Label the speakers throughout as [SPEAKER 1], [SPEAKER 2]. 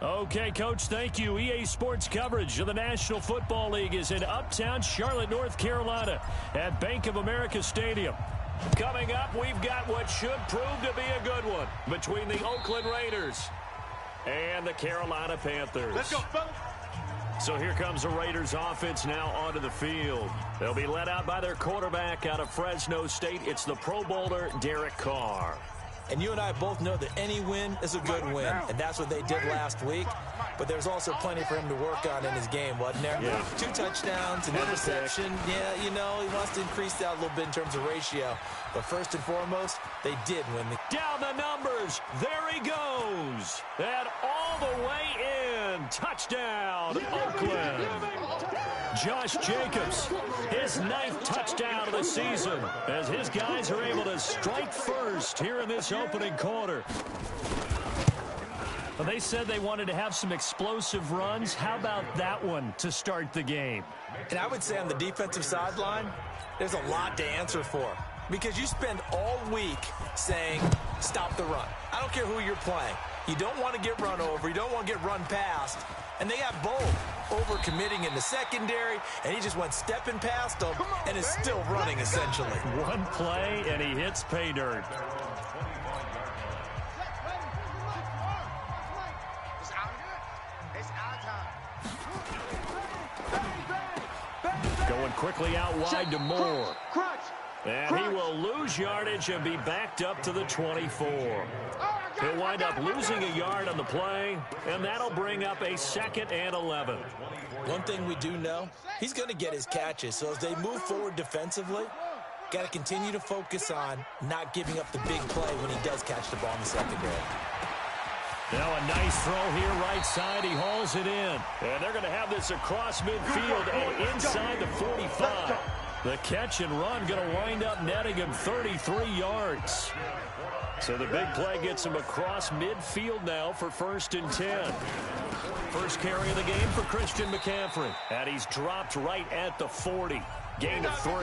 [SPEAKER 1] Okay, Coach, thank you. EA Sports coverage of the National Football League is in uptown Charlotte, North Carolina at Bank of America Stadium. Coming up, we've got what should prove to be a good one between the Oakland Raiders and the Carolina Panthers.
[SPEAKER 2] Let's go, fellas.
[SPEAKER 1] So here comes the Raiders offense now onto the field. They'll be led out by their quarterback out of Fresno State. It's the Pro Bowler, Derek Carr.
[SPEAKER 3] And you and I both know that any win is a good win, and that's what they did last week. But there's also plenty for him to work on in his game, wasn't there?
[SPEAKER 1] Yeah.
[SPEAKER 3] 2 touchdowns, an interception. Yeah, you know, he wants to increase that a little bit in terms of ratio. But first and foremost, they did win the...
[SPEAKER 1] Down the numbers. There he goes. And all the way in. Touchdown, Oakland. Josh Jacobs, his 9th touchdown of the season, as his guys are able to strike first here in this opening quarter. Well, they said they wanted to have some explosive runs. How about that one to start the game?
[SPEAKER 3] And I would say on the defensive sideline, there's a lot to answer for. Because you spend all week saying, stop the run. I don't care who you're playing. You don't want to get run over. You don't want to get run past. And they got both. Over-committing in the secondary, and he just went stepping past them and is still running, essentially.
[SPEAKER 1] One play, and he hits pay dirt. Going quickly out wide to Moore. And he will lose yardage and be backed up to the 24. He'll wind up losing a yard on the play, and that'll bring up a 2nd and 11.
[SPEAKER 3] One thing we do know, he's going to get his catches. So as they move forward defensively, got to continue to focus on not giving up the big play when he does catch the ball in the secondary.
[SPEAKER 1] Now a nice throw here right side. He hauls it in. And they're going to have this across midfield and inside the 45. The catch and run going to wind up netting him 33 yards. So the big play gets him across midfield now for 1st and 10. First carry of the game for Christian McCaffrey. And he's dropped right at the 40. Gain of 3.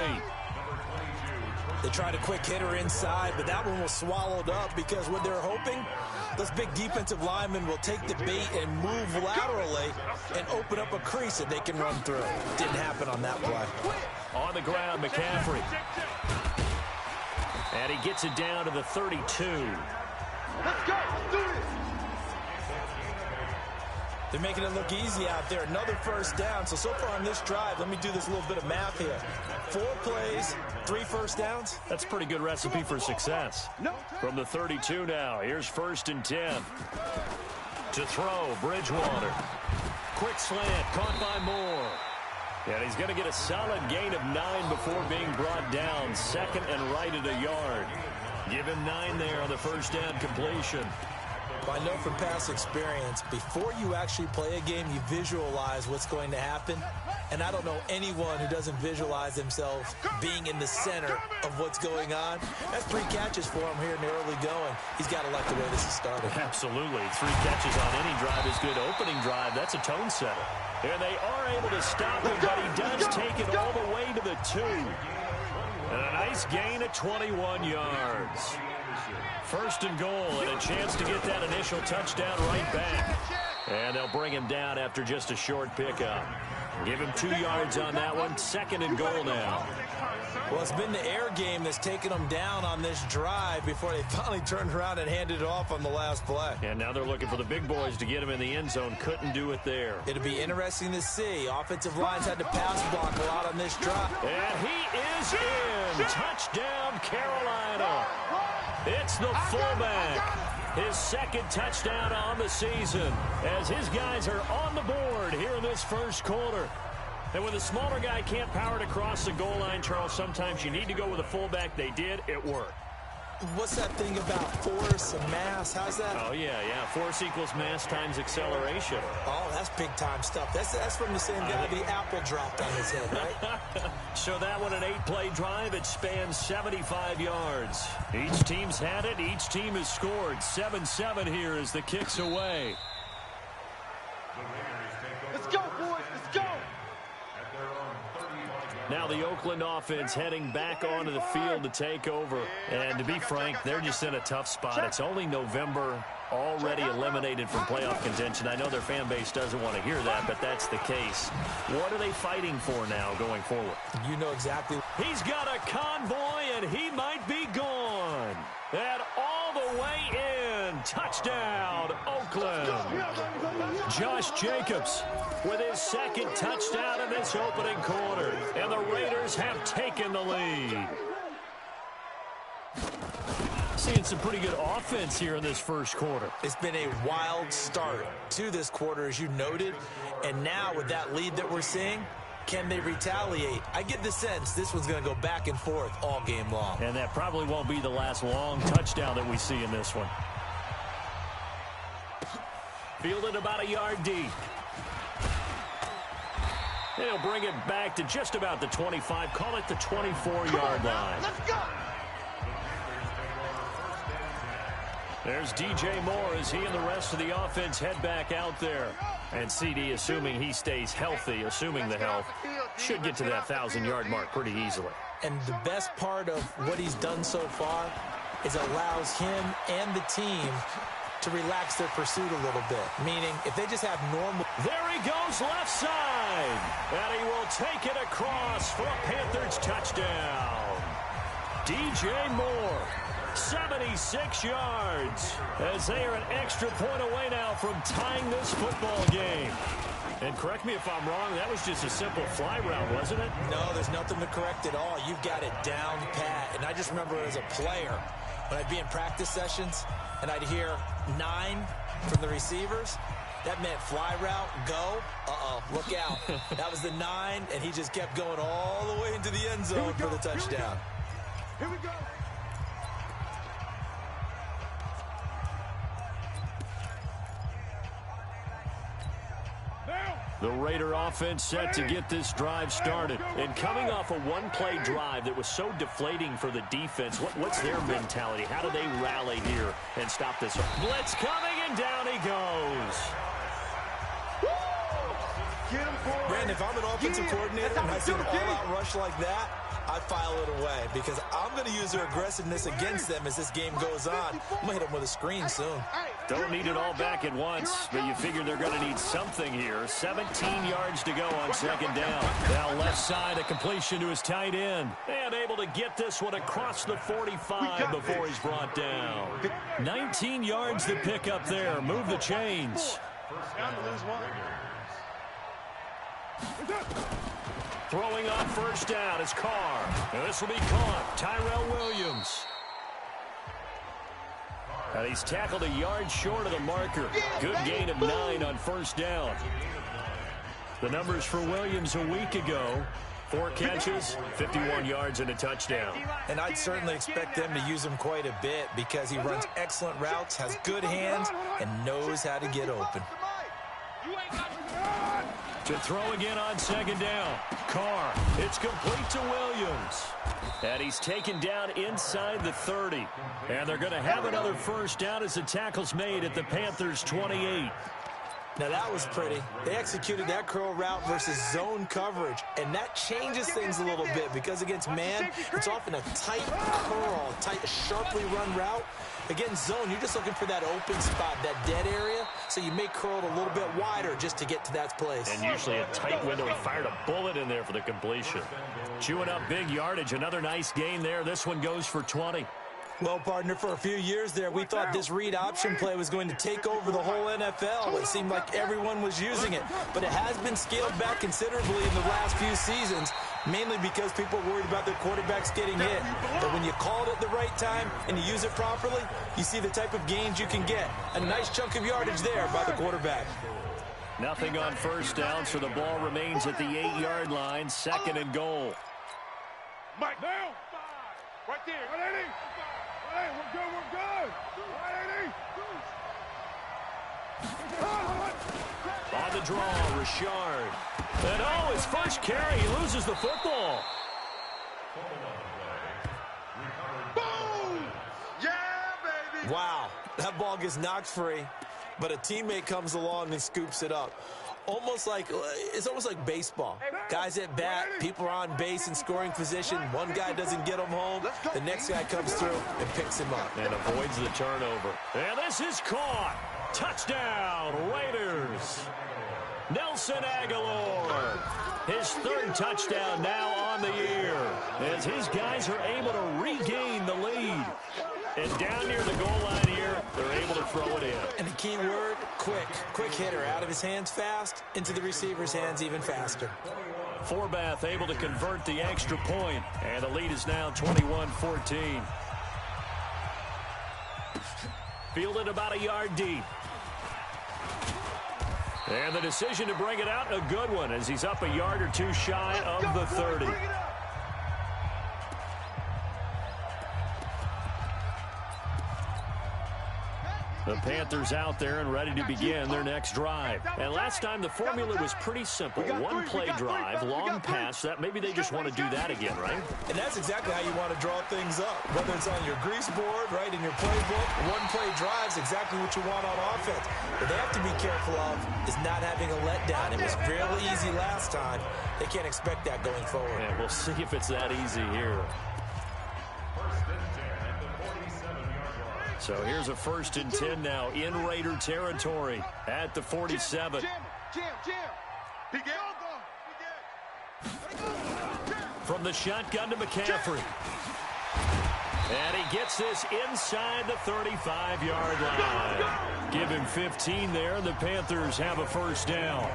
[SPEAKER 3] They tried a quick hitter inside, but that one was swallowed up because what they're hoping, those big defensive linemen will take the bait and move laterally and open up a crease that they can run through. Didn't happen on that play.
[SPEAKER 1] On the ground, McCaffrey. And he gets it down to the 32.
[SPEAKER 2] Let's go. Let's do this.
[SPEAKER 3] They're making it look easy out there. Another first down. So far on this drive, let me do this little bit of math here. 4 plays, 3 first downs.
[SPEAKER 1] That's a pretty good recipe for success. From the 32 now, here's 1st and 10. To throw, Bridgewater. Quick slant, caught by Moore. And he's going to get a solid gain of 9 before being brought down. 2nd and right at a yard. Give him 9 there on the first down completion.
[SPEAKER 3] I know from past experience, before you actually play a game, you visualize what's going to happen. And I don't know anyone who doesn't visualize themselves being in the center of what's going on. That's 3 catches for him here in the early going. He's got to like the way this is started.
[SPEAKER 1] Absolutely. 3 catches on any drive is good. Opening drive, that's a tone setter. And they are able to stop him, but he does take it all the way to the 2. And a nice gain of 21 yards. 1st and goal, and a chance to get that initial touchdown right back. And they'll bring him down after just a short pickup. Give him 2 yards on that one. 2nd and goal now.
[SPEAKER 3] Well, it's been the air game that's taken them down on this drive before they finally turned around and handed it off on the last play.
[SPEAKER 1] And now they're looking for the big boys to get him in the end zone. Couldn't do it there.
[SPEAKER 3] It'll be interesting to see. Offensive lines had to pass block a lot on this drive.
[SPEAKER 1] And he is in. Touchdown, Carolina. It's the fullback. His 2nd touchdown on the season as his guys are on the board here in this first quarter. And when the smaller guy can't power it across the goal line, Charles, sometimes you need to go with a fullback. They did. It worked.
[SPEAKER 3] What's that thing about force and mass? How's that?
[SPEAKER 1] Oh, yeah. Force equals mass times acceleration.
[SPEAKER 3] Oh, that's big-time stuff. That's from the same guy the apple dropped on his head, right?
[SPEAKER 1] So that one, an 8-play drive. It spans 75 yards. Each team's had it. Each team has scored. 7-7 here as the kick's away.
[SPEAKER 2] Let's go, boys. Let's go.
[SPEAKER 1] Now the Oakland offense heading back onto the field to take over. And to be frank, they're just in a tough spot. It's only November. already eliminated from playoff contention. I know their fan base doesn't want to hear that, but that's the case. What are they fighting for now going forward?
[SPEAKER 3] You know exactly.
[SPEAKER 1] He's got a convoy, and he might be gone. And all the way in. Touchdown, Oakland. Josh Jacobs with his second touchdown in this opening quarter. And the Raiders have taken the lead. Seeing some pretty good offense here in this first quarter.
[SPEAKER 3] It's been a wild start to this quarter, as you noted. And now with that lead that we're seeing, can they retaliate? I get the sense this one's going to go back and forth all game long.
[SPEAKER 1] And that probably won't be the last long touchdown that we see in this one. Fielded about a yard deep. They'll bring it back to just about the 25. Call it the 24-yard line.
[SPEAKER 2] Let's go.
[SPEAKER 1] There's DJ Moore as he and the rest of the offense head back out there. And CD, assuming he stays healthy, assuming the health, should get to that 1,000-yard mark pretty easily.
[SPEAKER 3] And the best part of what he's done so far is allows him and the team to relax their pursuit a little bit. Meaning, if they just have normal...
[SPEAKER 1] There he goes left side. And he will take it across for a Panthers touchdown. DJ Moore. 76 yards as they are an extra point away now from tying this football game. And correct me if I'm wrong, that was just a simple fly route, wasn't it?
[SPEAKER 3] No, there's nothing to correct at all. You've got it down pat. And I just remember as a player, when I'd be in practice sessions and I'd hear 9 from the receivers, that meant fly route, go, look out. That was the 9, and he just kept going all the way into the end zone for the touchdown.
[SPEAKER 2] Here we go.
[SPEAKER 1] The Raider offense set to get this drive started. And coming off a one-play drive that was so deflating for the defense, what's their mentality? How do they rally here and stop this? Blitz coming, and down he goes.
[SPEAKER 3] Brandon, if I'm an offensive coordinator and I see an all-out rush like that, I file it away because I'm going to use their aggressiveness against them as this game goes on. I'm going to hit them with a screen soon.
[SPEAKER 1] Don't need it all back at once, but you figure they're going to need something here. 17 yards to go on second down. Now left side, a completion to his tight end. And able to get this one across the 45 before he's brought down. 19 yards to pick up there. Move the chains. Throwing on first down is Carr. And this will be caught. Tyrell Williams. And he's tackled a yard short of the marker. Good gain of 9 on first down. The numbers for Williams a week ago. 4 catches, 51 yards, and a touchdown.
[SPEAKER 3] And I'd certainly expect them to use him quite a bit because he runs excellent routes, has good hands, and knows how to get open.
[SPEAKER 1] To throw again on second down. Carr, it's complete to Williams. And he's taken down inside the 30. And they're going to have another first down as the tackle's made at the Panthers' 28.
[SPEAKER 3] Now that was pretty. They executed that curl route versus zone coverage, and that changes things a little bit because against man, it's often a tight curl, tight, sharply run route. Against zone, you're just looking for that open spot, that dead area, so you may curl it a little bit wider just to get to that place.
[SPEAKER 1] And usually a tight window. He fired a bullet in there for the completion. Chewing up big yardage. Another nice gain there. This one goes for 20.
[SPEAKER 3] Well, partner, for a few years there, we thought this read option play was going to take over the whole NFL. It seemed like everyone was using it, but it has been scaled back considerably in the last few seasons, mainly because people are worried about their quarterbacks getting hit. But when you call it at the right time and you use it properly, you see the type of gains you can get. A nice chunk of yardage there by the quarterback.
[SPEAKER 1] Nothing on first down, so the ball remains at the 8-yard line, second and goal.
[SPEAKER 2] Mike, now. Right there. 180. Hey, we're good, we're good. 180.
[SPEAKER 1] On the draw, Richard. And his first carry, he loses the football.
[SPEAKER 2] Boom! Yeah, baby!
[SPEAKER 3] Wow, that ball gets knocked free, but a teammate comes along and scoops it up. It's almost like baseball. Guys at bat, people are on base in scoring position. One guy doesn't get him home. The next guy comes through and picks him up.
[SPEAKER 1] And avoids the turnover. And this is caught. Touchdown, Raiders. Nelson Aguilar. His third touchdown now on the year as his guys are able to regain the lead. And down near the goal line here, they're able to throw it in.
[SPEAKER 3] And the key word, quick. Quick hitter. Out of his hands fast, into the receiver's hands even faster.
[SPEAKER 1] Forbath able to convert the extra point, and the lead is now 21-14. Fielded about a yard deep. And the decision to bring it out, a good one, as he's up a yard or two shy of the 30. The Panthers out there and ready to begin their next drive. And last time the formula was pretty simple. One play drive, long pass. That maybe they just want to do that again, right?
[SPEAKER 3] And that's exactly how you want to draw things up. Whether it's on your grease board, right, in your playbook, one play drive is exactly what you want on offense. What they have to be careful of is not having a letdown. It was fairly easy last time. They can't expect that going forward.
[SPEAKER 1] And we'll see if it's that easy here. So here's a 1st and 10 now in Raider territory at the 47. From the shotgun to McCaffrey. And he gets this inside the 35-yard line. Give him 15 there, and the Panthers have a first down.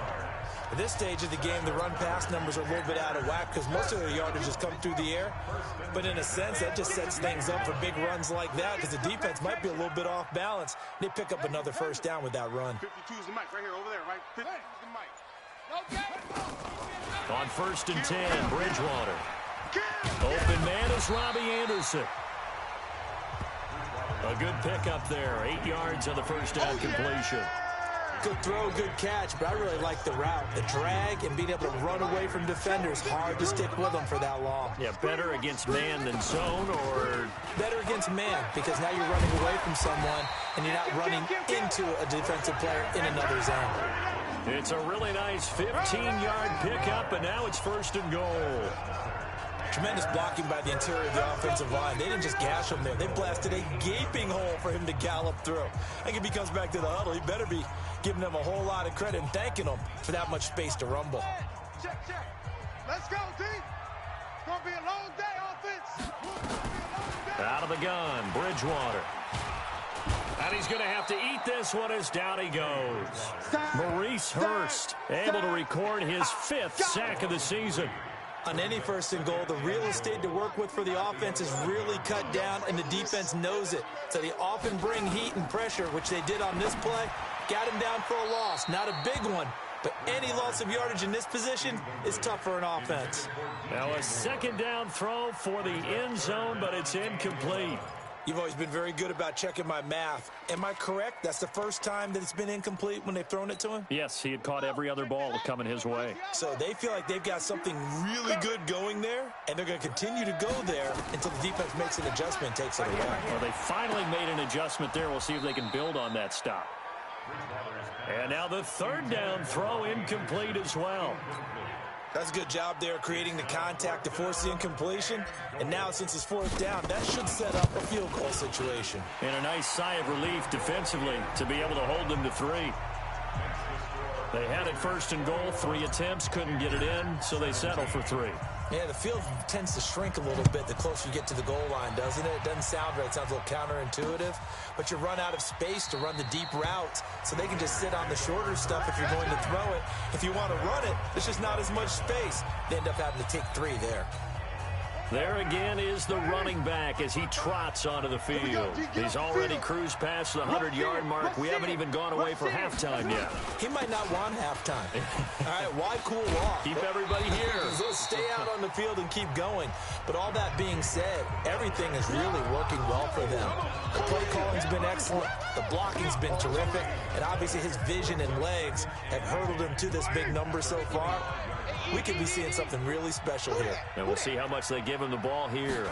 [SPEAKER 3] At this stage of the game, the run-pass numbers are a little bit out of whack because most of their yardage has come through the air. But in a sense, that just sets things up for big runs like that because the defense might be a little bit off balance. They pick up another first down with that run.
[SPEAKER 2] 52 is the mic right here, over there, right? 52 is the mic.
[SPEAKER 1] On 1st and 10, Bridgewater. Open man is Robbie Anderson. A good pickup there. 8 yards on the first down completion.
[SPEAKER 3] Good throw, good catch, but I really like the route. The drag and being able to run away from defenders, hard to stick with them for that long.
[SPEAKER 1] Yeah, better against man than zone, or?
[SPEAKER 3] Better against man, because now you're running away from someone and you're not running into a defensive player in another zone.
[SPEAKER 1] It's a really nice 15-yard pickup, and now it's 1st and goal.
[SPEAKER 3] Tremendous blocking by the interior of the offensive line. They didn't just gash him there. They blasted a gaping hole for him to gallop through. I think if he comes back to the huddle, he better be giving them a whole lot of credit and thanking them for that much space to rumble.
[SPEAKER 2] Check. Let's go, team. It's going to be a long day, offense.
[SPEAKER 1] Out of the gun, Bridgewater. And he's going to have to eat this one as down he goes. Maurice Hurst able to record his 5th sack of the season.
[SPEAKER 3] On any 1st and goal, the real estate to work with for the offense is really cut down, and the defense knows it. So they often bring heat and pressure, which they did on this play. Got him down for a loss. Not a big one, but any loss of yardage in this position is tough for an offense.
[SPEAKER 1] Now a 2nd down throw for the end zone, but it's incomplete.
[SPEAKER 3] You've always been very good about checking my math. Am I correct? That's the first time that it's been incomplete when they've thrown it to him?
[SPEAKER 1] Yes, he had caught every other ball coming his way.
[SPEAKER 3] So they feel like they've got something really good going there, and they're going to continue to go there until the defense makes an adjustment and takes it away.
[SPEAKER 1] Well, they finally made an adjustment there. We'll see if they can build on that stop. And now the 3rd down throw incomplete as well.
[SPEAKER 3] That's a good job there creating the contact to force the incompletion. And now, since it's 4th down, that should set up a field goal situation.
[SPEAKER 1] And a nice sigh of relief defensively to be able to hold them to 3. They had it 1st and goal, 3 attempts, couldn't get it in, so they settle for 3.
[SPEAKER 3] Yeah, the field tends to shrink a little bit the closer you get to the goal line, doesn't it? It doesn't sound right. It sounds a little counterintuitive. But you run out of space to run the deep routes, so they can just sit on the shorter stuff if you're going to throw it. If you want to run it, there's just not as much space. They end up having to take 3 there.
[SPEAKER 1] There again is the running back as he trots onto the field. He's already cruised past the 100-yard mark. We haven't even gone away for halftime yet.
[SPEAKER 3] He might not want halftime. All right, why cool off?
[SPEAKER 1] Keep everybody here.
[SPEAKER 3] Let's stay out on the field and keep going. But all that being said, everything is really working well for them. The play calling's been excellent. The blocking's been terrific. And obviously his vision and legs have hurdled him to this big number so far. We could be seeing something really special here.
[SPEAKER 1] And we'll see how much they give him the ball here.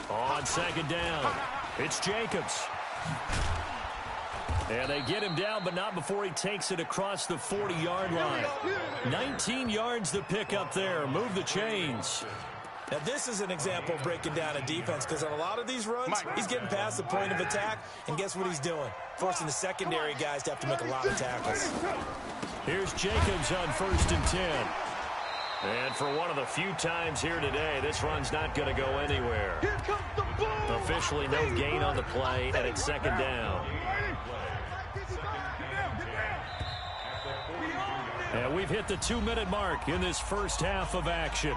[SPEAKER 1] On 2nd down, it's Jacobs. And they get him down, but not before he takes it across the 40-yard line. 19 yards to pick up there. Move the chains.
[SPEAKER 3] Now, this is an example of breaking down a defense, because on a lot of these runs, he's getting past the point of attack, and guess what he's doing? Forcing the secondary guys to have to make a lot of tackles.
[SPEAKER 1] Here's Jacobs on 1st and 10. And for one of the few times here today, this run's not going to go anywhere. Officially no gain on the play, and it's 2nd down. And we've hit the 2-minute mark in this first half of action.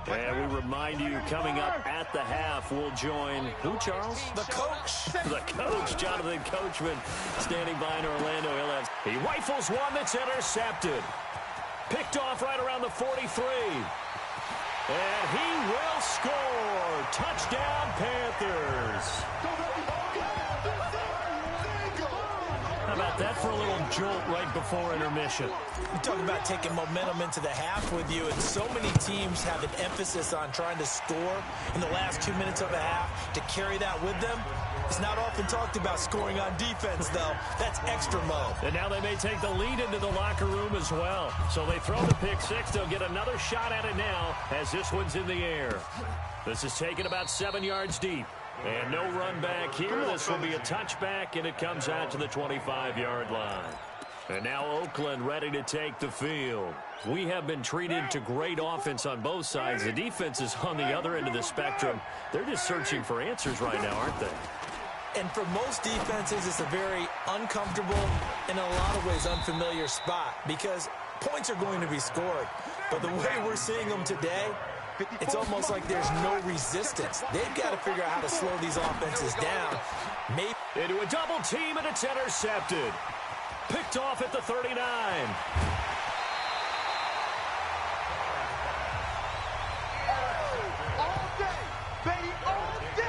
[SPEAKER 1] And we remind you, coming up at the half, we'll join who, Charles?
[SPEAKER 3] The coach.
[SPEAKER 1] The coach, Jonathan Coachman, standing by in Orlando. He rifles one that's intercepted. Picked off right around the 43. And he will score. Touchdown, Panthers. How about that for a little jolt right before intermission?
[SPEAKER 3] We talk about taking momentum into the half with you, and so many teams have an emphasis on trying to score in the last 2 minutes of a half to carry that with them. It's not often talked about scoring on defense, though. That's extra mode.
[SPEAKER 1] And now they may take the lead into the locker room as well. So they throw the pick six. They'll get another shot at it now as this one's in the air. This is taken about 7 yards deep. And no run back here. This will be a touchback, and it comes out to the 25-yard line. And now Oakland ready to take the field. We have been treated to great offense on both sides. The defense is on the other end of the spectrum. They're just searching for answers right now, aren't they?
[SPEAKER 3] And for most defenses, it's a very uncomfortable and in a lot of ways unfamiliar spot because points are going to be scored. But the way we're seeing them today, it's almost like there's no resistance. They've got to figure out how to slow these offenses down. Maybe
[SPEAKER 1] into a double team, and it's intercepted. Picked off at the 39.
[SPEAKER 2] All day, baby, all day,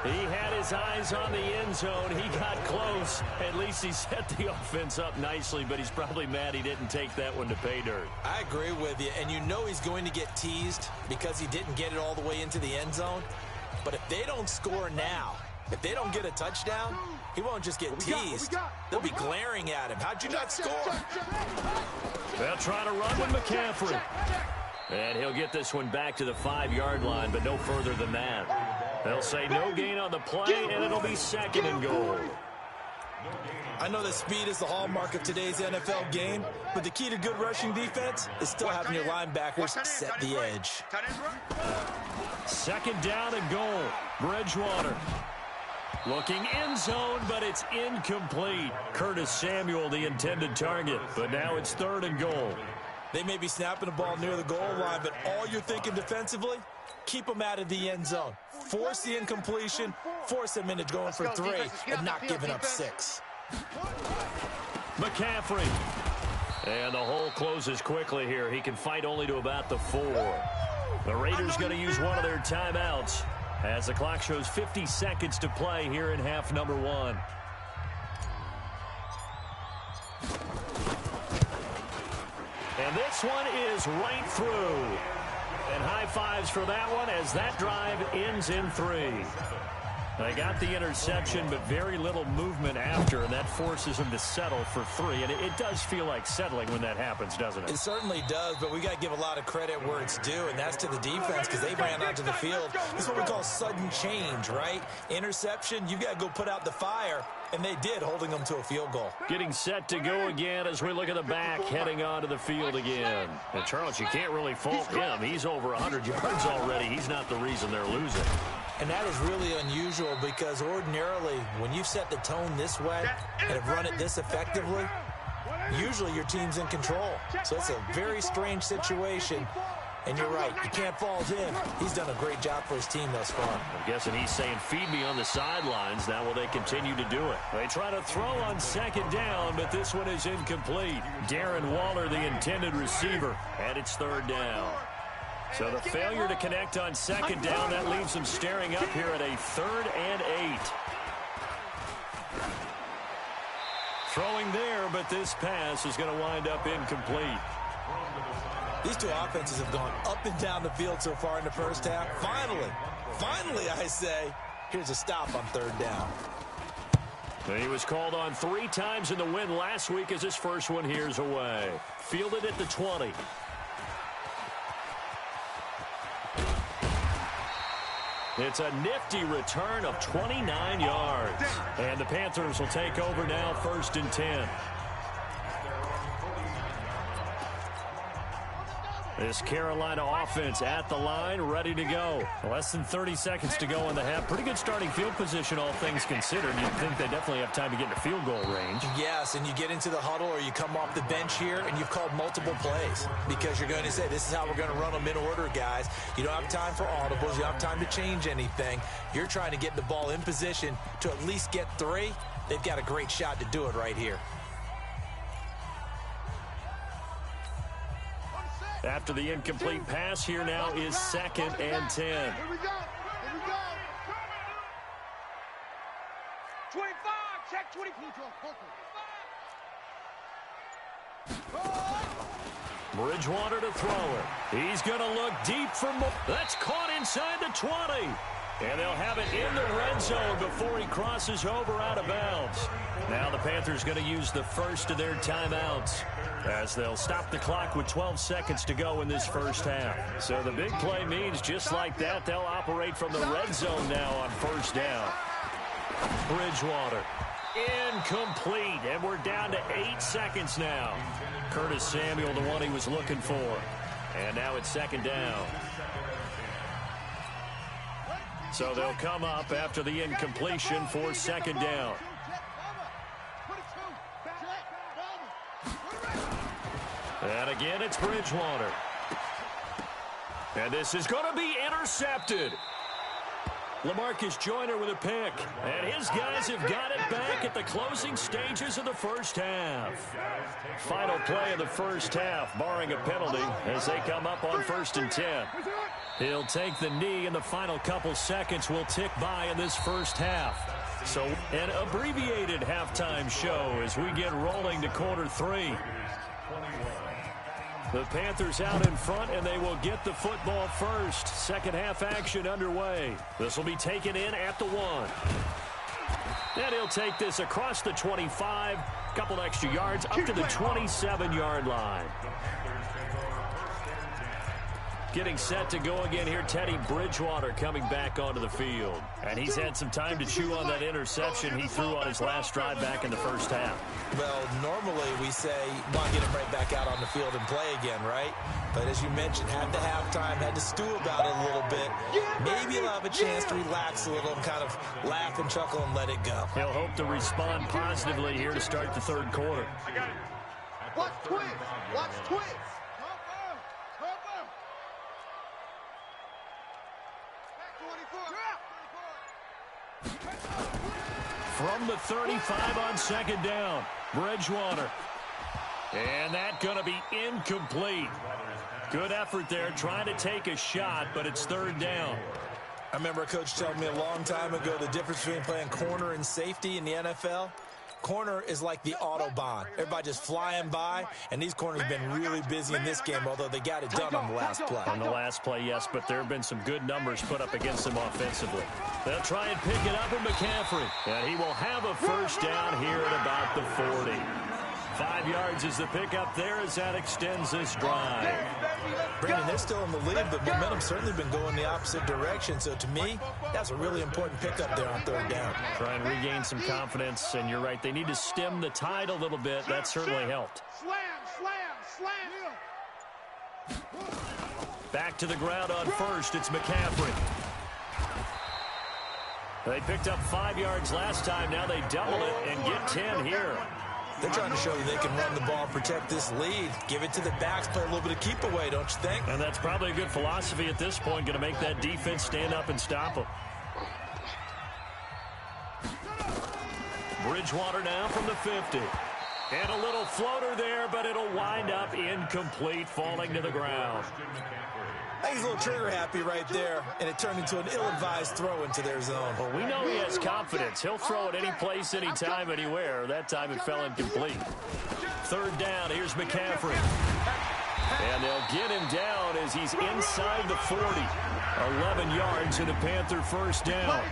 [SPEAKER 2] baby.
[SPEAKER 1] He had his eyes on the end zone. He got close. At least he set the offense up nicely, but he's probably mad he didn't take that one to pay dirt.
[SPEAKER 3] I agree with you, and you know he's going to get teased because he didn't get it all the way into the end zone. But if they don't score now, if they don't get a touchdown, he won't just get teased. They'll be glaring at him. How'd you not score?
[SPEAKER 1] They'll try to run with McCaffrey. And he'll get this one back to the 5-yard line, but no further than that. They'll say no gain on the play, and it'll be 2nd and goal.
[SPEAKER 3] I know that speed is the hallmark of today's NFL game, but the key to good rushing defense is still having your linebackers set the edge.
[SPEAKER 1] 2nd down and goal. Bridgewater looking end zone, but it's incomplete. Curtis Samuel, the intended target, but now it's 3rd and goal.
[SPEAKER 3] They may be snapping the ball near the goal line, but all you're thinking defensively, keep them out of the end zone. Force the incompletion, force them into going for 3 and not giving up 6.
[SPEAKER 1] McCaffrey. And the hole closes quickly here. He can fight only to about the 4. The Raiders going to use one of their timeouts as the clock shows 50 seconds to play here in half number 1. And this one is right through. And high fives for that one as that drive ends in 3. They got the interception, but very little movement after, and that forces them to settle for 3. And it does feel like settling when that happens, doesn't it?
[SPEAKER 3] It certainly does, but we got to give a lot of credit where it's due, and that's to the defense because they ran onto the field. This is what we call sudden change, right? Interception, you've got to go put out the fire, and they did, holding them to a field goal.
[SPEAKER 1] Getting set to go again as we look at the back, heading onto the field again. And Charles, you can't really fault him. He's over 100 yards already. He's not the reason they're losing.
[SPEAKER 3] And that is really unusual because ordinarily, when you've set the tone this way and have run it this effectively, usually your team's in control. So it's a very strange situation. And you're right, you can't fault him. He's done a great job for his team thus far.
[SPEAKER 1] I'm guessing he's saying, feed me on the sidelines. Now will they continue to do it? They try to throw on 2nd down, but this one is incomplete. Darren Waller, the intended receiver, and it's 3rd down. So the failure to connect on 2nd down, that leaves them staring up here at a 3rd and 8. Throwing there, but this pass is going to wind up incomplete.
[SPEAKER 3] These two offenses have gone up and down the field so far in the first half. Finally, I say, here's a stop on third down.
[SPEAKER 1] He was called on 3 times in the win last week as his first one here's away. Fielded at the 20. It's a nifty return of 29 yards. And the Panthers will take over now, 1st and 10. This Carolina offense at the line, ready to go. Less than 30 seconds to go in the half. Pretty good starting field position, all things considered. You'd think they definitely have time to get into field goal range.
[SPEAKER 3] Yes, and you get into the huddle or you come off the bench here and you've called multiple plays because you're going to say, this is how we're going to run them in order, guys. You don't have time for audibles. You don't have time to change anything. You're trying to get the ball in position to at least get 3. They've got a great shot to do it right here.
[SPEAKER 1] After the incomplete pass, here now is 2nd and 10.
[SPEAKER 2] Here we go. 25, check 24.
[SPEAKER 1] Bridgewater to throw it. He's going to look deep for more. That's caught inside the 20. And they'll have it in the red zone before he crosses over out of bounds. Now the Panthers going to use the first of their timeouts as they'll stop the clock with 12 seconds to go in this first half. So the big play means just like that, they'll operate from the red zone now on 1st down. Bridgewater. Incomplete, and we're down to 8 seconds now. Curtis Samuel, the one he was looking for. And now it's 2nd down. So they'll come up after the incompletion for 2nd down. And again, it's Bridgewater. And this is going to be intercepted. LaMarcus Joyner with a pick. And his guys have got it back at the closing stages of the first half. Final play of the first half, barring a penalty, as they come up on 1st and 10. He'll take the knee, and the final couple seconds will tick by in this first half. So an abbreviated halftime show as we get rolling to quarter 3. The Panthers out in front, and they will get the football first. Second half action underway. This will be taken in at the 1. And he'll take this across the 25, couple extra yards up to the 27-yard line. Getting set to go again here, Teddy Bridgewater coming back onto the field. And he's had some time to chew on that interception he threw on his last drive back in the first half.
[SPEAKER 3] Well, normally we say, want to get him right back out on the field and play again, right? But as you mentioned, had the halftime, had to stew about it a little bit. Maybe he'll have a chance to relax a little and kind of laugh and chuckle and let it go.
[SPEAKER 1] He'll hope to respond positively here to start the 3rd quarter.
[SPEAKER 2] Watch twins. Watch twins.
[SPEAKER 1] From the 35 on 2nd down, Bridgewater. And that's going to be incomplete. Good effort there, trying to take a shot, but it's 3rd down.
[SPEAKER 3] I remember a coach telling me a long time ago the difference between playing corner and safety in the NFL. Corner is like the Autobahn. Everybody just flying by, and these corners have been really busy in this game, although they got it done on the last play.
[SPEAKER 1] On the last play, yes, but there have been some good numbers put up against them offensively. They'll try and pick it up with McCaffrey, and he will have a 1st down here at about the 40. 5 yards is the pickup there as that extends this drive.
[SPEAKER 3] Brandon, they're still in the lead, but momentum's certainly been going the opposite direction. So to me, that's a really important pickup there on 3rd down.
[SPEAKER 1] Try and regain some confidence, and you're right. They need to stem the tide a little bit. That certainly helped.
[SPEAKER 2] Slam.
[SPEAKER 1] Back to the ground on 1st. It's McCaffrey. They picked up 5 yards last time. Now they double it and get 10 here.
[SPEAKER 3] They're trying to show you they can run the ball, protect this lead, give it to the backs, play a little bit of keep away, don't you think?
[SPEAKER 1] And that's probably a good philosophy at this point, going to make that defense stand up and stop them. Bridgewater now from the 50. And a little floater there, but it'll wind up incomplete, falling to the ground.
[SPEAKER 3] I think he's a little trigger happy right there, and it turned into an ill-advised throw into their zone.
[SPEAKER 1] Well, we know he has confidence. He'll throw it any place, anytime, anywhere. That time it fell incomplete. 3rd down. Here's McCaffrey. And they'll get him down as he's inside the 40. 11 yards and a Panther first down.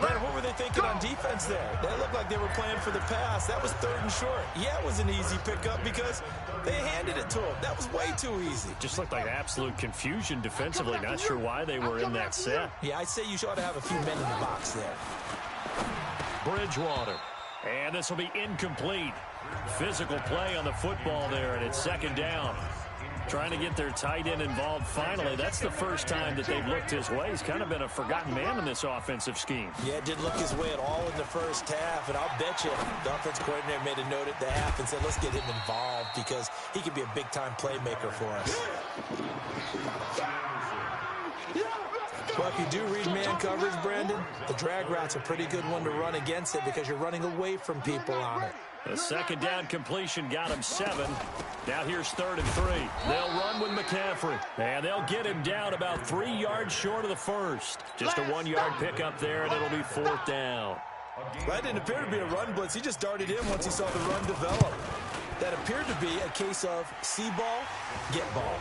[SPEAKER 3] Man, what were they thinking on defense there? They looked like they were playing for the pass. That was 3rd and short. Yeah, it was an easy pickup because they handed it to him. That was way too easy.
[SPEAKER 1] Just looked like absolute confusion defensively. Not sure why they were in that set.
[SPEAKER 3] Yeah, I'd say you ought to have a few men in the box there.
[SPEAKER 1] Bridgewater. And this will be incomplete. Physical play on the football there, and it's 2nd down. Trying to get their tight end involved finally. That's the first time that they've looked his way. He's kind of been a forgotten man in this offensive scheme.
[SPEAKER 3] Yeah, it didn't look his way at all in the first half, and I'll bet you the offensive coordinator made a note at the half and said, let's get him involved because he could be a big-time playmaker for us. Well, if you do read man coverage, Brandon, the drag route's a pretty good one to run against it because you're running away from people on it.
[SPEAKER 1] The 2nd down completion got him 7. Now here's 3rd and 3. They'll run with McCaffrey. And they'll get him down about 3 yards short of the first. Just a 1-yard pickup there, and it'll be 4th down.
[SPEAKER 3] That didn't appear to be a run blitz. He just darted in once he saw the run develop. That appeared to be a case of see ball, get ball.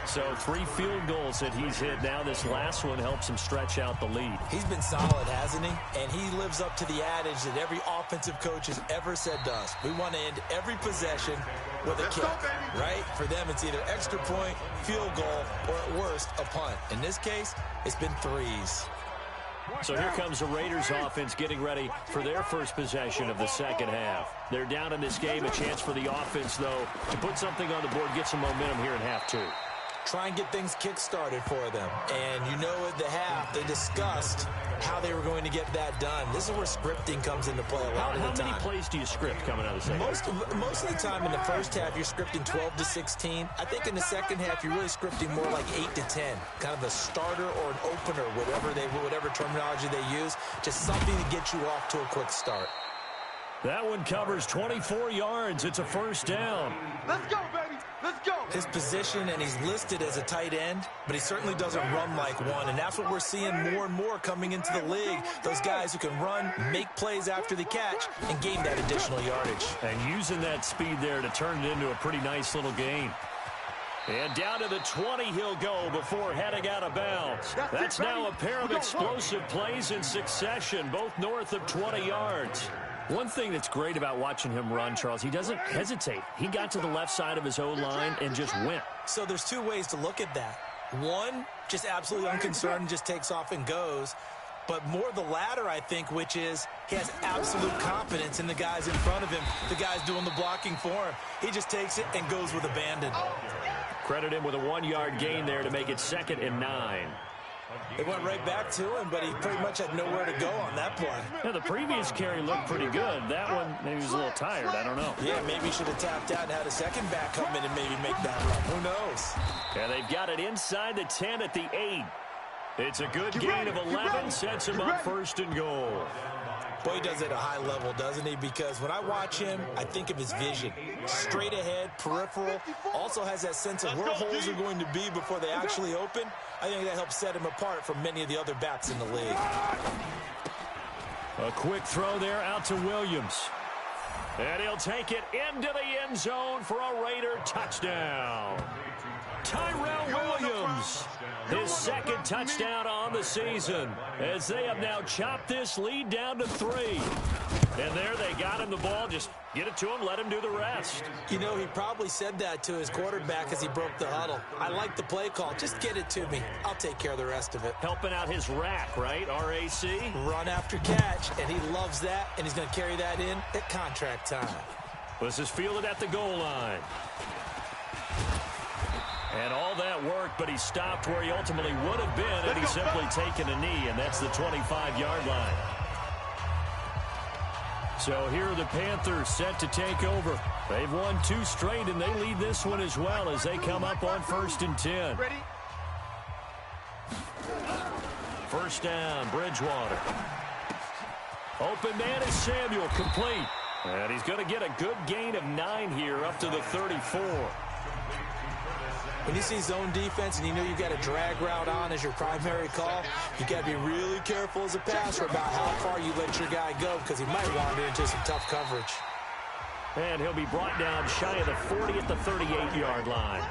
[SPEAKER 1] So 3 field goals that he's hit now. This last one helps him stretch out the lead.
[SPEAKER 3] He's been solid, hasn't he? And he lives up to the adage that every offensive coach has ever said to us. We want to end every possession with a kick, right? For them, it's either extra point, field goal, or at worst, a punt. In this case, it's been 3s.
[SPEAKER 1] So here comes the Raiders offense getting ready for their first possession of the 2nd half. They're down in this game. A chance for the offense, though, to put something on the board, get some momentum here in half 2.
[SPEAKER 3] Try and get things kick-started for them. And you know at the half, they discussed how they were going to get that done. This is where scripting comes into play a lot of the time.
[SPEAKER 1] How many plays do you script coming out of the second?
[SPEAKER 3] Most of the time in the first half, you're scripting 12 to 16. I think in the second half, you're really scripting more like 8 to 10. Kind of a starter or an opener, whatever terminology they use. Just something to get you off to a quick start.
[SPEAKER 1] That one covers 24 yards. It's a first down.
[SPEAKER 2] Let's go, baby. Let's go.
[SPEAKER 3] His position, and he's listed as a tight end, but he certainly doesn't run like one, and that's what we're seeing more and more coming into the league. Those guys who can run, make plays after the catch, and gain that additional yardage.
[SPEAKER 1] And using that speed there to turn it into a pretty nice little gain. And down to the 20 he'll go before heading out of bounds. That's now a pair of explosive plays in succession, both north of 20 yards. One thing that's great about watching him run, Charles, he doesn't hesitate. He got to the left side of his O-line and just went.
[SPEAKER 3] So there's 2 ways to look at that. One, just absolutely unconcerned, just takes off and goes. But more the latter, I think, which is he has absolute confidence in the guys in front of him, the guys doing the blocking for him. He just takes it and goes with abandon.
[SPEAKER 1] Credit him with a 1-yard gain there to make it 2nd and 9.
[SPEAKER 3] It went right back to him, but he pretty much had nowhere to go on that play.
[SPEAKER 1] Yeah, the previous carry looked pretty good. That one, maybe he was a little tired. I don't know.
[SPEAKER 3] Yeah, maybe he should have tapped out and had a second back come in and maybe make that run. Who knows?
[SPEAKER 1] Yeah, they've got it inside the 10 at the 8. It's a good gain of 11, sets him up 1st and goal.
[SPEAKER 3] Boy, he does it at a high level, doesn't he? Because when I watch him, I think of his vision. Straight ahead, peripheral. Also has that sense of where holes are going to be before they actually open. I think that helps set him apart from many of the other backs in the league.
[SPEAKER 1] A quick throw there out to Williams. And he'll take it into the end zone for a Raider touchdown. Tyrell Williams, his 2nd touchdown on the season, as they have now chopped this lead down to 3. And there they got him the ball. Just get it to him, let him do the rest.
[SPEAKER 3] You know, he probably said that to his quarterback as he broke the huddle. I like the play call. Just get it to me. I'll take care of the rest of it.
[SPEAKER 1] Helping out his rack, right? RAC?
[SPEAKER 3] Run after catch, and he loves that, and he's going to carry that in at contract time.
[SPEAKER 1] This is fielded at the goal line. And all that worked, but he stopped where he ultimately would have been had he simply taken a knee, and that's the 25-yard line. So here are the Panthers set to take over. They've won 2 straight, and they lead this one as well as they come up on 1st and 10.
[SPEAKER 2] Ready?
[SPEAKER 1] First down, Bridgewater. Open man is Samuel, complete. And he's going to get a good gain of 9 here up to the 34.
[SPEAKER 3] When you see zone defense and you know you've got a drag route on as your primary call, you got to be really careful as a passer about how far you let your guy go because he might wander into some tough coverage.
[SPEAKER 1] And he'll be brought down shy of the 40 at the 38-yard line.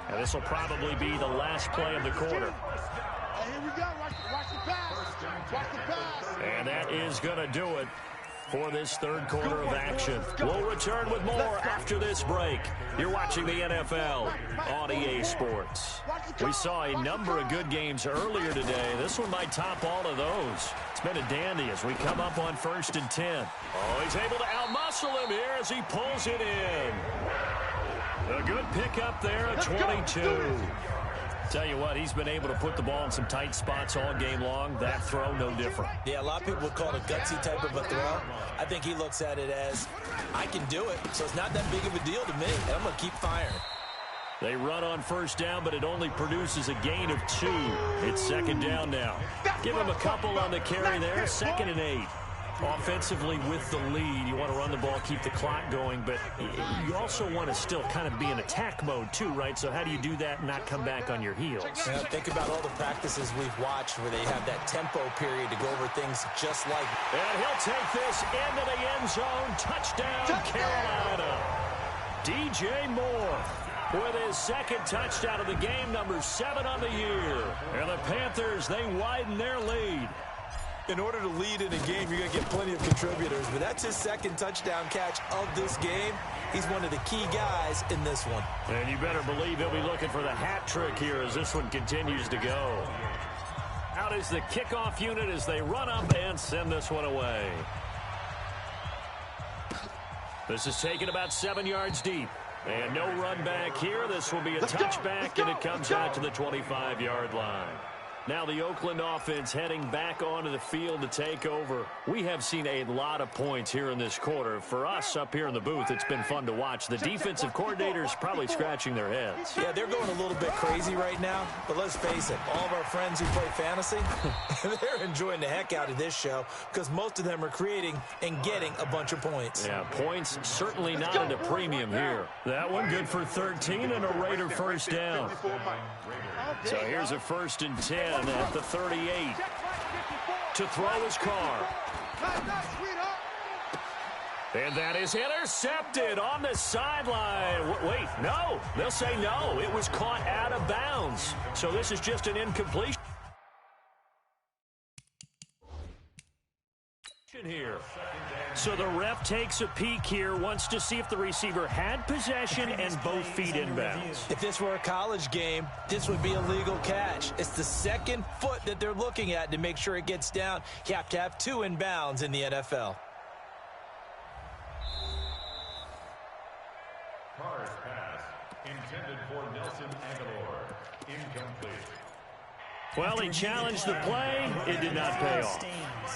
[SPEAKER 1] And this will probably be the last play of the quarter.
[SPEAKER 2] Hey, here we go. Watch the pass. Watch the pass.
[SPEAKER 1] And that is going to do it for this third quarter of action. We'll return with more after this break. You're watching the NFL on EA Sports. We saw a number of good games earlier today. This one might top all of those. It's been a dandy as we come up on 1st and 10. Oh, he's able to outmuscle him here as he pulls it in. A good pickup there at 22. Tell you what, he's been able to put the ball in some tight spots all game long. That throw, no different.
[SPEAKER 3] Yeah, a lot of people would call it a gutsy type of a throw. I think he looks at it as, I can do it, so it's not that big of a deal to me, and I'm going to keep firing.
[SPEAKER 1] They run on first down, but it only produces a gain of 2. It's second down now. Give him a couple on the carry there, 2nd and 8. Offensively with the lead, you want to run the ball, keep the clock going, but you also want to still kind of be in attack mode too, right? So how do you do that and not come back on your heels?
[SPEAKER 3] Yeah, think about all the practices we've watched where they have that tempo period to go over things just like.
[SPEAKER 1] And he'll take this into the end zone. Touchdown, Carolina. DJ Moore with his 2nd touchdown of the game, number 7 on the year. And the Panthers, they widen their lead.
[SPEAKER 3] In order to lead in a game, you're going to get plenty of contributors, but that's his 2nd touchdown catch of this game. He's one of the key guys in this one.
[SPEAKER 1] And you better believe he'll be looking for the hat trick here as this one continues to go. Out is the kickoff unit as they run up and send this one away. This is taken about 7 yards deep. And no run back here. This will be a touchback, and it comes out to the 25-yard line. Now the Oakland offense heading back onto the field to take over. We have seen a lot of points here in this quarter. For us up here in the booth, it's been fun to watch. The defensive coordinators probably scratching their heads.
[SPEAKER 3] Yeah, they're going a little bit crazy right now. But let's face it, all of our friends who play fantasy, they're enjoying the heck out of this show because most of them are creating and getting a bunch of points.
[SPEAKER 1] Yeah, points certainly not at a premium here. That one good for 13 and a Raider first down. So here's a 1st and 10 at the 38. To throw his car. And that is intercepted on the sideline. Wait, no. They'll say no. It was caught out of bounds. So this is just an incompletion here. So the ref takes a peek here, wants to see if the receiver had possession and both feet inbounds.
[SPEAKER 3] If this were a college game, this would be a legal catch. It's the 2nd foot that they're looking at to make sure it gets down. You have to have 2 inbounds in the NFL.
[SPEAKER 4] Carr's pass intended for Nelson Aguilar. Incomplete.
[SPEAKER 1] Well, he challenged the play. It did not pay off.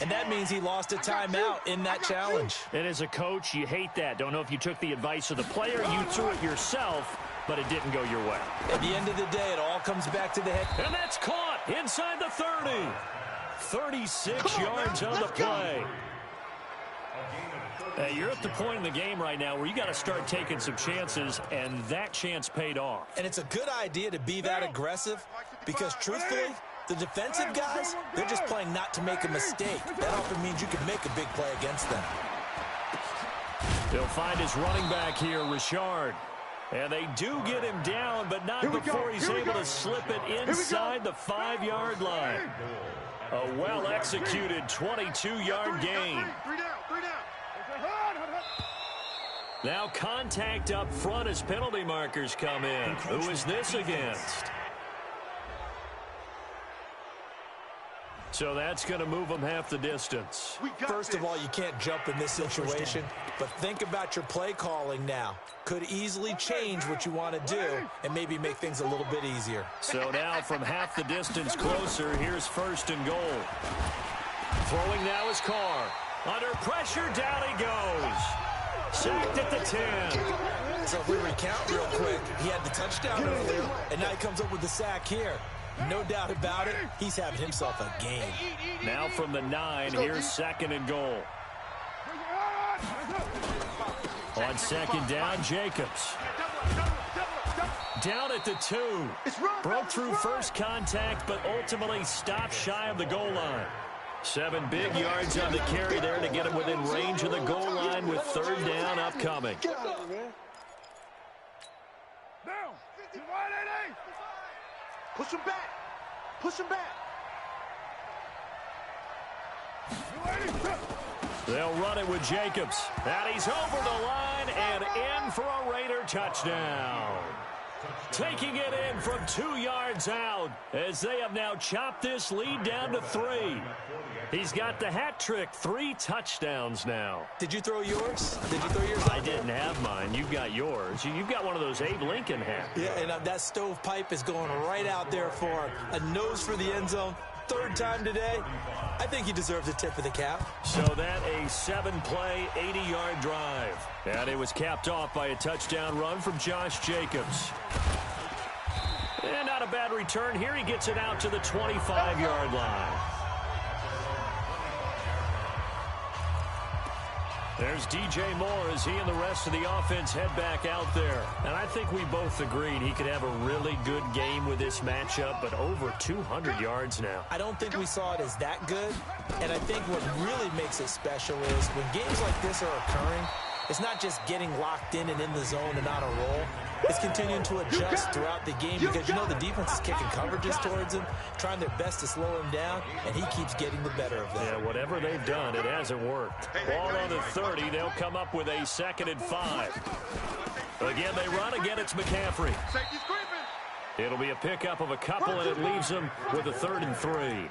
[SPEAKER 3] And that means he lost a timeout in that challenge.
[SPEAKER 1] And as a coach, you hate that. Don't know if you took the advice of the player. You threw it yourself, but it didn't go your way.
[SPEAKER 3] At the end of the day, it all comes back to the head.
[SPEAKER 1] And that's caught inside the 30. 36 yards on the play. You're at the point in the game right now where you got to start taking some chances, and that chance paid off.
[SPEAKER 3] And it's a good idea to be that aggressive because, truthfully, the defensive guys, they're just playing not to make a mistake. That often means you can make a big play against them.
[SPEAKER 1] They'll find his running back here, Richard. And they do get him down, but not before he's able to slip it inside the 5-yard line. A well-executed 22-yard gain. Now contact up front as penalty markers come in. Who is this against? So that's going to move them half the distance.
[SPEAKER 3] First of all, you can't jump in this situation, but think about your play calling now. Could easily change what you want to do and maybe make things a little bit easier.
[SPEAKER 1] So now from half the distance closer, here's 1st and goal. Throwing now is Carr. Under pressure, down he goes. Sacked at the 10.
[SPEAKER 3] So if we recount real quick, he had the touchdown earlier, and now he comes up with the sack here. No doubt about it, he's having himself a game.
[SPEAKER 1] Now from the 9, here's 2nd and goal. On 2nd down, Jacobs. Down at the 2. Broke through first contact, but ultimately stopped shy of the goal line. 7 big yards on the carry there to get him within range of the goal line with 3rd down upcoming.
[SPEAKER 2] Down. Push him back. Push him back.
[SPEAKER 1] They'll run it with Jacobs. And he's over the line and in for a Raider touchdown. Taking it in from 2 yards out as they have now chopped this lead down to 3. He's got the hat trick, 3 touchdowns now.
[SPEAKER 3] Did you throw yours?
[SPEAKER 1] I didn't have mine. You've got yours. You've got one of those Abe Lincoln hats.
[SPEAKER 3] Yeah, and that stovepipe is going right out there for a nose for the end zone. 3rd time today. I think he deserves a tip of the cap.
[SPEAKER 1] So that a 7-play, 80-yard drive. And it was capped off by a touchdown run from Josh Jacobs. And not a bad return here. He gets it out to the 25-yard line. There's DJ Moore as he and the rest of the offense head back out there. And I think we both agreed he could have a really good game with this matchup, but over 200 yards now.
[SPEAKER 3] I don't think we saw it as that good. And I think what really makes it special is when games like this are occurring, it's not just getting locked in and in the zone and on a roll. It's continuing to adjust throughout the game because, you know, the defense is kicking coverages towards him, trying their best to slow him down, and he keeps getting the better of them.
[SPEAKER 1] Yeah, whatever they've done, it hasn't worked. Ball on the 30. They'll come up with a 2nd and 5. Again, they run. Again, it's McCaffrey. It'll be a pickup of a couple, and it leaves them with a 3rd and 3.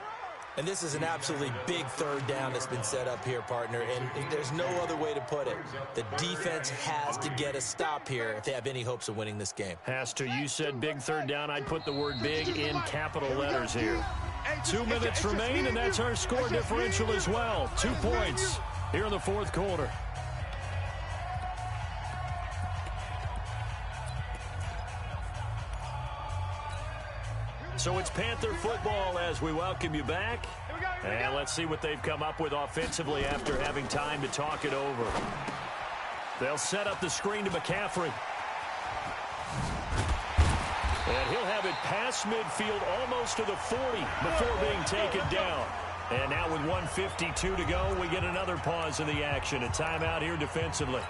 [SPEAKER 3] And this is an absolutely big 3rd down that's been set up here, partner, and there's no other way to put it. The defense has to get a stop here if they have any hopes of winning this game.
[SPEAKER 1] Has to. You said big 3rd down. I'd put the word big in capital letters here. 2 minutes remain, and that's our score differential as well. 2 points here in the 4th quarter. So it's Panther football as we welcome you back. And let's see what they've come up with offensively after having time to talk it over. They'll set up the screen to McCaffrey. And he'll have it past midfield almost to the 40 before being taken down. And now with 1:52 to go, we get another pause in the action. A timeout here defensively.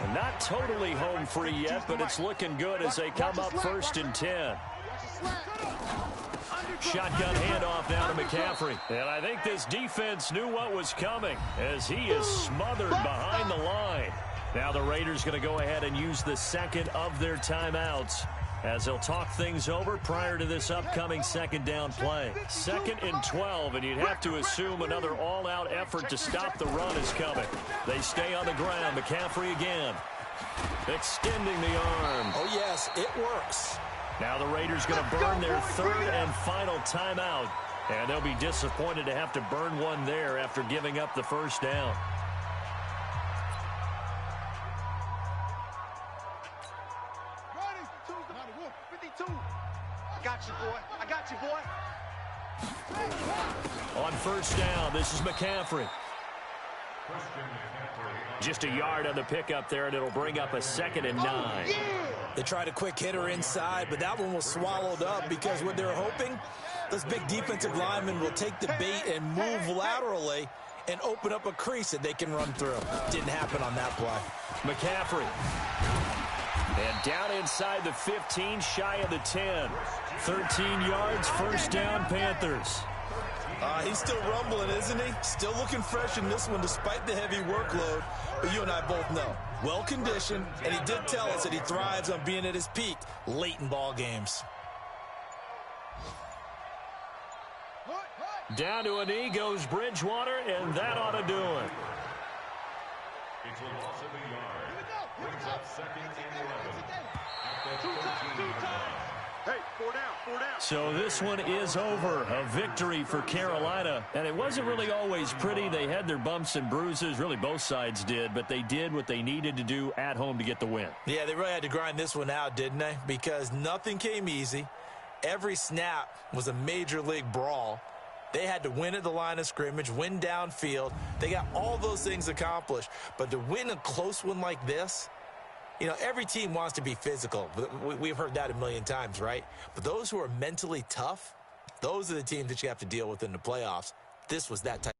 [SPEAKER 1] And not totally home free yet, but it's looking good as they come up 1st and 10. Shotgun handoff now to McCaffrey. And I think this defense knew what was coming as he is smothered behind the line. Now the Raiders going to go ahead and use the 2nd of their timeouts as they'll talk things over prior to this upcoming 2nd down play. 2nd and 12, and you'd have to assume another all-out effort to stop the run is coming. They stay on the ground. McCaffrey again. Extending the arm.
[SPEAKER 3] Oh, yes, it works.
[SPEAKER 1] Now the Raiders going to burn their 3rd and final timeout. And they'll be disappointed to have to burn one there after giving up the 1st down.
[SPEAKER 2] I got you, boy. I got you, boy.
[SPEAKER 1] On 1st down, this is McCaffrey. Just a yard on the pickup there, and it'll bring up a 2nd and 9.
[SPEAKER 3] They tried a quick hitter inside, but that one was swallowed up because what they're hoping, those big defensive linemen will take the bait and move laterally and open up a crease that they can run through. Didn't happen on that play.
[SPEAKER 1] McCaffrey. And down inside the 15, shy of the 10. 13 yards, 1st down, Panthers.
[SPEAKER 3] He's still rumbling, isn't he? Still looking fresh in this one despite the heavy workload. But you and I both know, well-conditioned, and he did tell us that he thrives on being at his peak late in ball games.
[SPEAKER 1] Down to a knee goes Bridgewater, and that ought to do it.
[SPEAKER 4] It's a loss of a yard. Brings up 2nd and 11. At the 13-yard line.
[SPEAKER 2] Hey, 4 down, 4 down.
[SPEAKER 1] So this one is over. A victory for Carolina. And it wasn't really always pretty. They had their bumps and bruises. Really, both sides did. But they did what they needed to do at home to get the win.
[SPEAKER 3] Yeah, they really had to grind this one out, didn't they? Because nothing came easy. Every snap was a major league brawl. They had to win at the line of scrimmage, win downfield. They got all those things accomplished. But to win a close one like this, you know, every team wants to be physical. We've heard that a million times, right? But those who are mentally tough, those are the teams that you have to deal with in the playoffs. This was that type.